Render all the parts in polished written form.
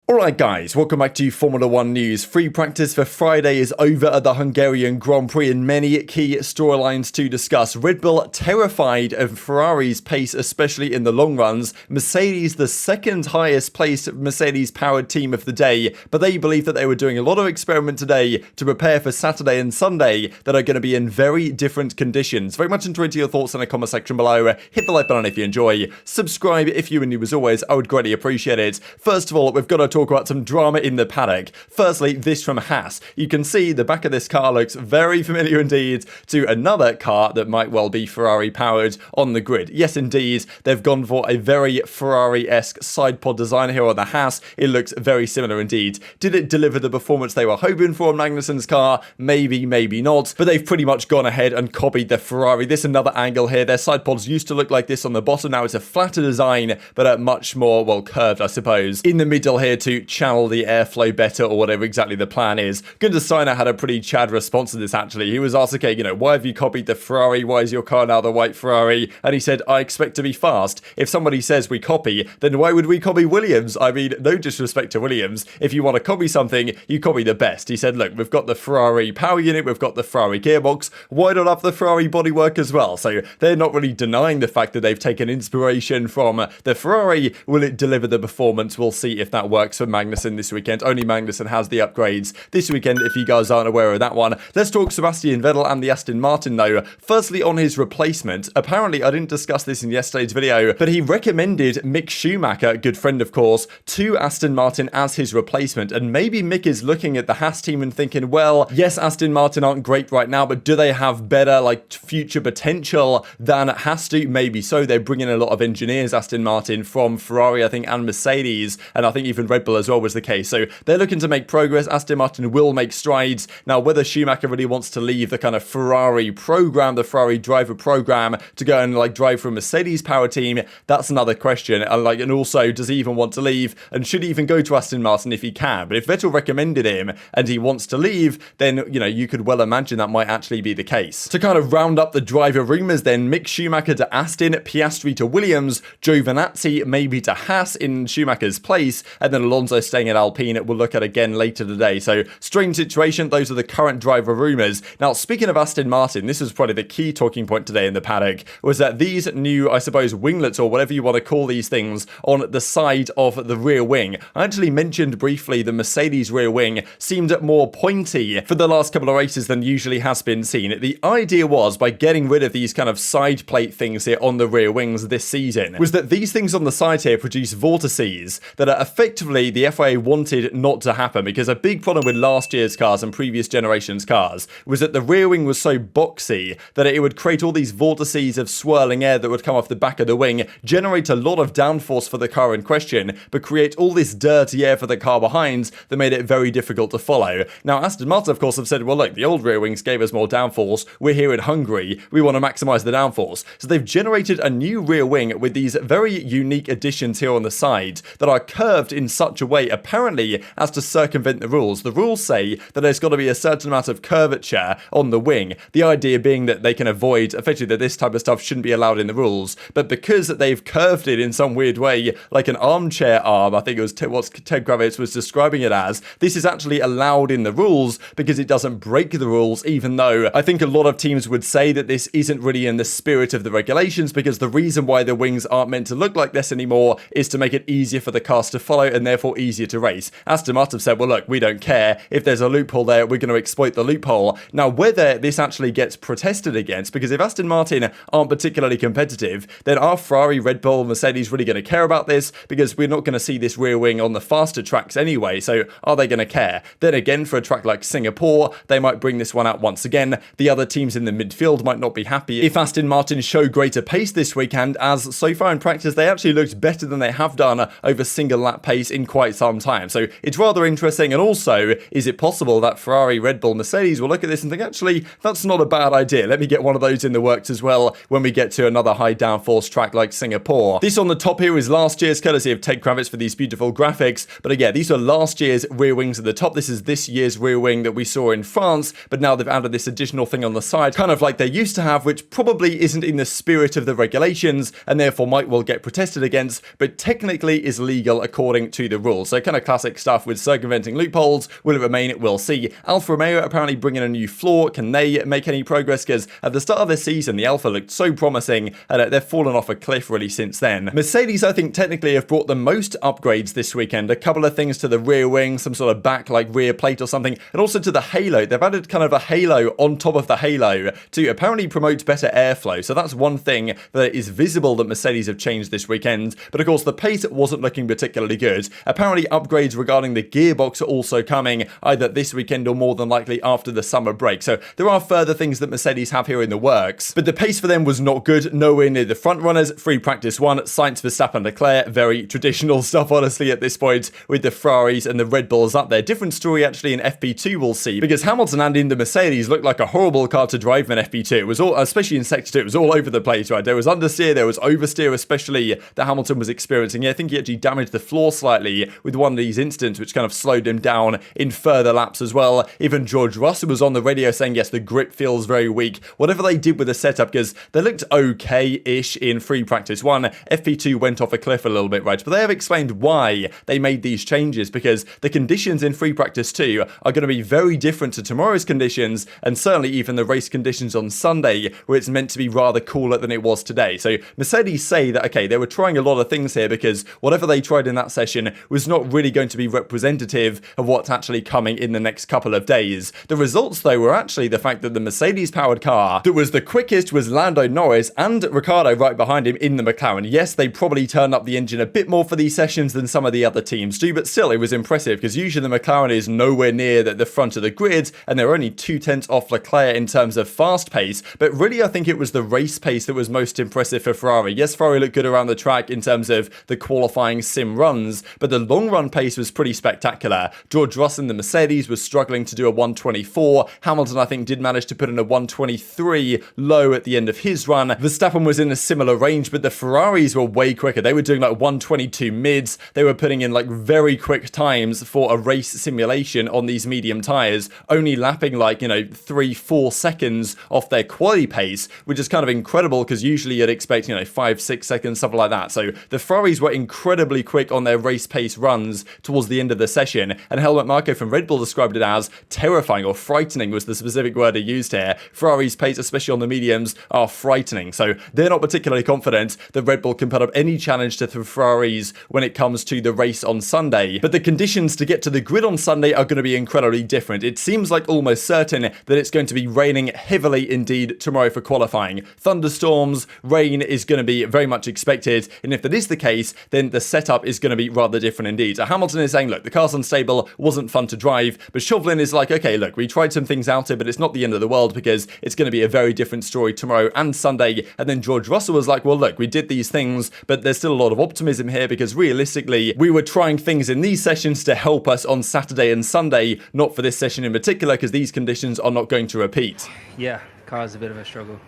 Alright guys, welcome back to Formula 1 news. Free practice for Friday is over at the Hungarian Grand Prix and many key storylines to discuss. Red Bull terrified of Ferrari's pace, especially in the long runs. Mercedes, the second highest placed Mercedes powered team of the day, but they believe that they were doing a lot of experiment today to prepare for Saturday and Sunday that are going to be in very different conditions. Very much enjoyed your thoughts in the comment section below. Hit the like button if you enjoy. Subscribe if you are new as always, I would greatly appreciate it. First of all, we've got to talk about some drama in the paddock. Firstly, this from Haas. You can see the back of this car looks very familiar indeed to another car that might well be Ferrari powered on the grid. Yes, indeed, they've gone for a very Ferrari-esque side pod design here on the Haas. It looks very similar indeed. Did it deliver the performance they were hoping for on Magnussen's car? Maybe, maybe not. But they've pretty much gone ahead and copied the Ferrari. This another angle here. Their side pods used to look like this on the bottom. Now it's a flatter design, but a much more, well, curved, I suppose. In the middle here to channel the airflow better or whatever exactly the plan is. Gunther Steiner had a pretty Chad response to this actually. He was asked, okay, why have you copied the Ferrari? Why is your car now the white Ferrari? And he said, I expect to be fast. If somebody says we copy, then why would we copy Williams? I mean, no disrespect to Williams. If you want to copy something, you copy the best. He said, look, we've got the Ferrari power unit, we've got the Ferrari gearbox. Why not have the Ferrari bodywork as well? So they're not really denying the fact that they've taken inspiration from the Ferrari. Will it deliver the performance? We'll see if that works for Magnussen this weekend. Only Magnussen has the upgrades this weekend if you guys aren't aware of that one. Let's talk Sebastian Vettel and the Aston Martin though. Firstly, on his replacement. Apparently, I didn't discuss this in yesterday's video, but he recommended Mick Schumacher, good friend of course, to Aston Martin as his replacement. And maybe Mick is looking at the Haas team and thinking, well, yes, Aston Martin aren't great right now, but do they have better future potential than Haas do? Maybe so. They're bringing a lot of engineers, Aston Martin, from Ferrari, I think, and Mercedes, and I think even Red Bull as well was the case. So they're looking to make progress. Aston Martin will make strides. Now, whether Schumacher really wants to leave the kind of Ferrari program, the Ferrari driver program, to go and drive for a Mercedes power team, that's another question. And also, does he even want to leave? And should he even go to Aston Martin if he can? But if Vettel recommended him and he wants to leave, then, you could well imagine that might actually be the case. To kind of round up the driver rumours then, Mick Schumacher to Aston, Piastri to Williams, Giovinazzi maybe to Haas in Schumacher's place, and then Alonso staying at Alpine. We'll look at again later today. So strange situation. Those are the current driver rumours. Now, speaking of Aston Martin, this is probably the key talking point today in the paddock, was that these new, I suppose, winglets or whatever you want to call these things on the side of the rear wing. I actually mentioned briefly the Mercedes rear wing seemed more pointy for the last couple of races than usually has been seen. The idea was, by getting rid of these kind of side plate things here on the rear wings this season, was that these things on the side here produce vortices that are effectively the FIA wanted not to happen, because a big problem with last year's cars and previous generations cars was that the rear wing was so boxy that it would create all these vortices of swirling air that would come off the back of the wing, generate a lot of downforce for the car in question, but create all this dirty air for the car behind that made it very difficult to follow. Now, Aston Martin, of course, have said, well, look, the old rear wings gave us more downforce. We're here in Hungary. We want to maximize the downforce. So they've generated a new rear wing with these very unique additions here on the side that are curved in such a way, apparently, as to circumvent the rules. The rules say that there's got to be a certain amount of curvature on the wing. The idea being that they can avoid, effectively, that this type of stuff shouldn't be allowed in the rules. But because they've curved it in some weird way, like an armchair arm, I think it was what Ted Kravitz was describing it as, this is actually allowed in the rules because it doesn't break the rules, even though I think a lot of teams would say that this isn't really in the spirit of the regulations, because the reason why the wings aren't meant to look like this anymore is to make it easier for the cars to follow and therefore easier to race. Aston Martin said, well, look, we don't care. If there's a loophole there, we're going to exploit the loophole. Now, whether this actually gets protested against, because if Aston Martin aren't particularly competitive, then are Ferrari, Red Bull, Mercedes really going to care about this? Because we're not going to see this rear wing on the faster tracks anyway, so are they going to care? Then again, for a track like Singapore, they might bring this one out once again. The other teams in the midfield might not be happy if Aston Martin show greater pace this weekend, as so far in practice, they actually looked better than they have done over single lap pace in quite some time. So it's rather interesting. And also, is it possible that Ferrari, Red Bull, Mercedes will look at this and think, actually, that's not a bad idea. Let me get one of those in the works as well when we get to another high downforce track like Singapore. This on the top here is last year's, courtesy of Ted Kravitz for these beautiful graphics. But again, these are last year's rear wings at the top. This is this year's rear wing that we saw in France, but now they've added this additional thing on the side, kind of like they used to have, which probably isn't in the spirit of the regulations and therefore might well get protested against, but technically is legal according to the the rules. So kind of classic stuff with circumventing loopholes. Will it remain? We'll see. Alfa Romeo apparently bringing a new floor. Can they make any progress? Because at the start of this season, the Alfa looked so promising, and they've fallen off a cliff really since then. Mercedes, I think, technically have brought the most upgrades this weekend. A couple of things to the rear wing, some sort of back like rear plate or something, and also to the halo. They've added kind of a halo on top of the halo to apparently promote better airflow. So that's one thing that is visible that Mercedes have changed this weekend. But of course, the pace wasn't looking particularly good. Apparently, upgrades regarding the gearbox are also coming either this weekend or more than likely after the summer break. So there are further things that Mercedes have here in the works. But the pace for them was not good. Nowhere near the front runners. Free practice one, Sainz, Verstappen, Leclerc. Very traditional stuff, honestly, at this point, with the Ferraris and the Red Bulls up there. Different story actually in FP2 we'll see, because Hamilton and in the Mercedes looked like a horrible car to drive in FP2. It was all, especially in Sector 2, it was all over the place, right? There was understeer, there was oversteer, especially that Hamilton was experiencing. I think he actually damaged the floor slightly with one of these incidents, which kind of slowed him down in further laps as well. Even George Russell was on the radio saying, yes, the grip feels very weak. Whatever they did with the setup, because they looked okay-ish in free practice one. FP2 went off a cliff a little bit, right? But they have explained why they made these changes, because the conditions in free practice 2 are going to be very different to tomorrow's conditions, and certainly even the race conditions on Sunday, where it's meant to be rather cooler than it was today. So Mercedes say that, okay, they were trying a lot of things here, because whatever they tried in that session was not really going to be representative of what's actually coming in the next couple of days. The results, though, were actually the fact that the Mercedes-powered car that was the quickest was Lando Norris and Riccardo right behind him in the McLaren. Yes, they probably turned up the engine a bit more for these sessions than some of the other teams do, but still, it was impressive, because usually the McLaren is nowhere near the front of the grid, and they're only 2/10 off Leclerc in terms of fast pace. But really, I think it was the race pace that was most impressive for Ferrari. Yes, Ferrari looked good around the track in terms of the qualifying sim runs, but the long run pace was pretty spectacular. George Russell in the Mercedes was struggling to do a 124. Hamilton, I think, did manage to put in a 123 low at the end of his run. Verstappen was in a similar range, but the Ferraris were way quicker. They were doing like 122 mids. They were putting in like very quick times for a race simulation on these medium tyres, only lapping like, 3-4 seconds off their quali pace, which is kind of incredible, because usually you'd expect, 5-6 seconds, something like that. So the Ferraris were incredibly quick on their race pace runs towards the end of the session, and Helmut Marko from Red Bull described it as terrifying, or frightening was the specific word he used here. Ferrari's pace, especially on the mediums, are frightening. So they're not particularly confident that Red Bull can put up any challenge to the Ferraris when it comes to the race on Sunday. But the conditions to get to the grid on Sunday are going to be incredibly different. It seems like almost certain that it's going to be raining heavily indeed tomorrow for qualifying. Thunderstorms, rain is going to be very much expected, and if that is the case, then the setup is going to be rather different indeed. So Hamilton is saying, look, the car's unstable, wasn't fun to drive, but Chauvelin is like, okay, look, we tried some things out here, but it's not the end of the world, because it's going to be a very different story tomorrow and Sunday. And then George Russell was like, well, look, we did these things, but there's still a lot of optimism here, because realistically, we were trying things in these sessions to help us on Saturday and Sunday, not for this session in particular, because these conditions are not going to repeat. Yeah, car's a bit of a struggle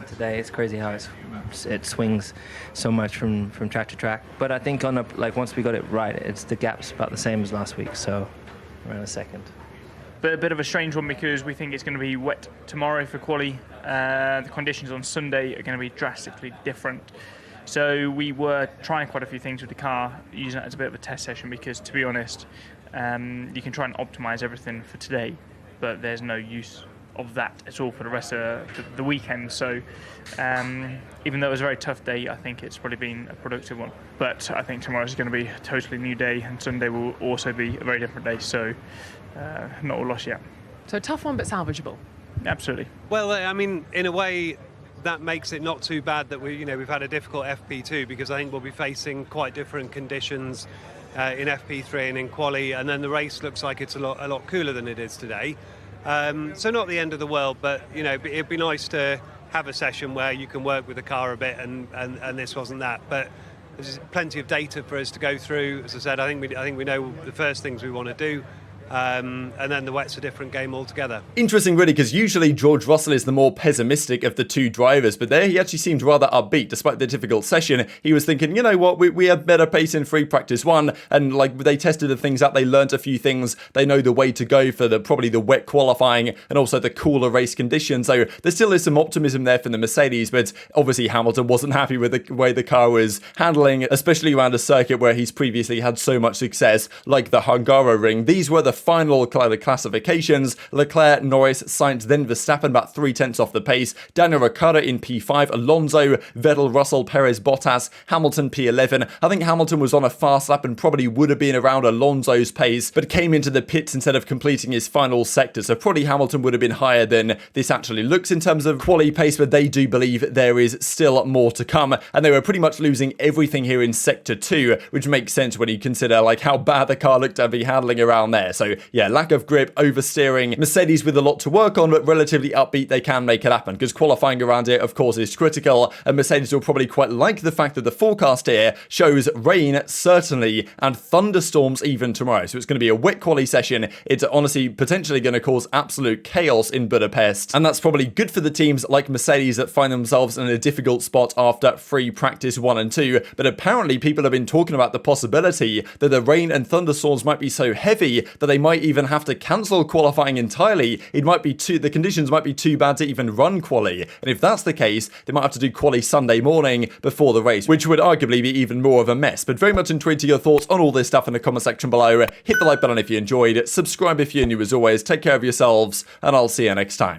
today. It's crazy how it swings so much from track to track. But I think once we got it right, the gap's about the same as last week, so around a second. But a bit of a strange one, because we think it's going to be wet tomorrow for quali. The conditions on Sunday are going to be drastically different. So we were trying quite a few things with the car, using it as a bit of a test session, because to be honest, you can try and optimize everything for today, but there's no use of that at all for the rest of the weekend. So even though it was a very tough day, I think it's probably been a productive one. But I think tomorrow's going to be a totally new day, and Sunday will also be a very different day. So not all lost yet. So a tough one, but salvageable. Absolutely. Well, I mean, in a way, that makes it not too bad that we've had a difficult FP2, because I think we'll be facing quite different conditions in FP3 and in quali, and then the race looks like it's a lot cooler than it is today. So not the end of the world, but it'd be nice to have a session where you can work with the car a bit, and this wasn't that. But there's plenty of data for us to go through. As I said, I think we know the first things we want to do. and then the wet's a different game altogether. Interesting, really, because usually George Russell is the more pessimistic of the two drivers, but there he actually seemed rather upbeat despite the difficult session. He was thinking, you know what, we had better pace in free practice 1, and like they tested the things out, they learnt a few things, they know the way to go for probably the wet qualifying and also the cooler race conditions. So there still is some optimism there from the Mercedes, but obviously Hamilton wasn't happy with the way the car was handling, especially around a circuit where he's previously had so much success, like the Hungaroring. These were the final classifications. Leclerc, Norris, Sainz, then Verstappen, about 3/10 off the pace. Daniel Ricciardo in P5, Alonso, Vettel, Russell, Perez, Bottas, Hamilton P11. I think Hamilton was on a fast lap and probably would have been around Alonso's pace, but came into the pits instead of completing his final sector. So probably Hamilton would have been higher than this actually looks in terms of quali pace, but they do believe there is still more to come. And they were pretty much losing everything here in sector 2, which makes sense when you consider like how bad the car looked to be handling around there. So yeah, lack of grip, oversteering. Mercedes with a lot to work on, but relatively upbeat, they can make it happen because qualifying around here, of course, is critical. And Mercedes will probably quite like the fact that the forecast here shows rain, certainly, and thunderstorms even tomorrow. So it's going to be a wet quali session. It's honestly potentially going to cause absolute chaos in Budapest. And that's probably good for the teams like Mercedes that find themselves in a difficult spot after free practice 1 and 2. But apparently people have been talking about the possibility that the rain and thunderstorms might be so heavy that they might even have to cancel qualifying entirely. The conditions might be too bad to even run quali. And if that's the case, they might have to do quali Sunday morning before the race, which would arguably be even more of a mess. But very much intrigued to your thoughts on all this stuff in the comment section below. Hit the like button if you enjoyed, subscribe if you're new as always, take care of yourselves, and I'll see you next time.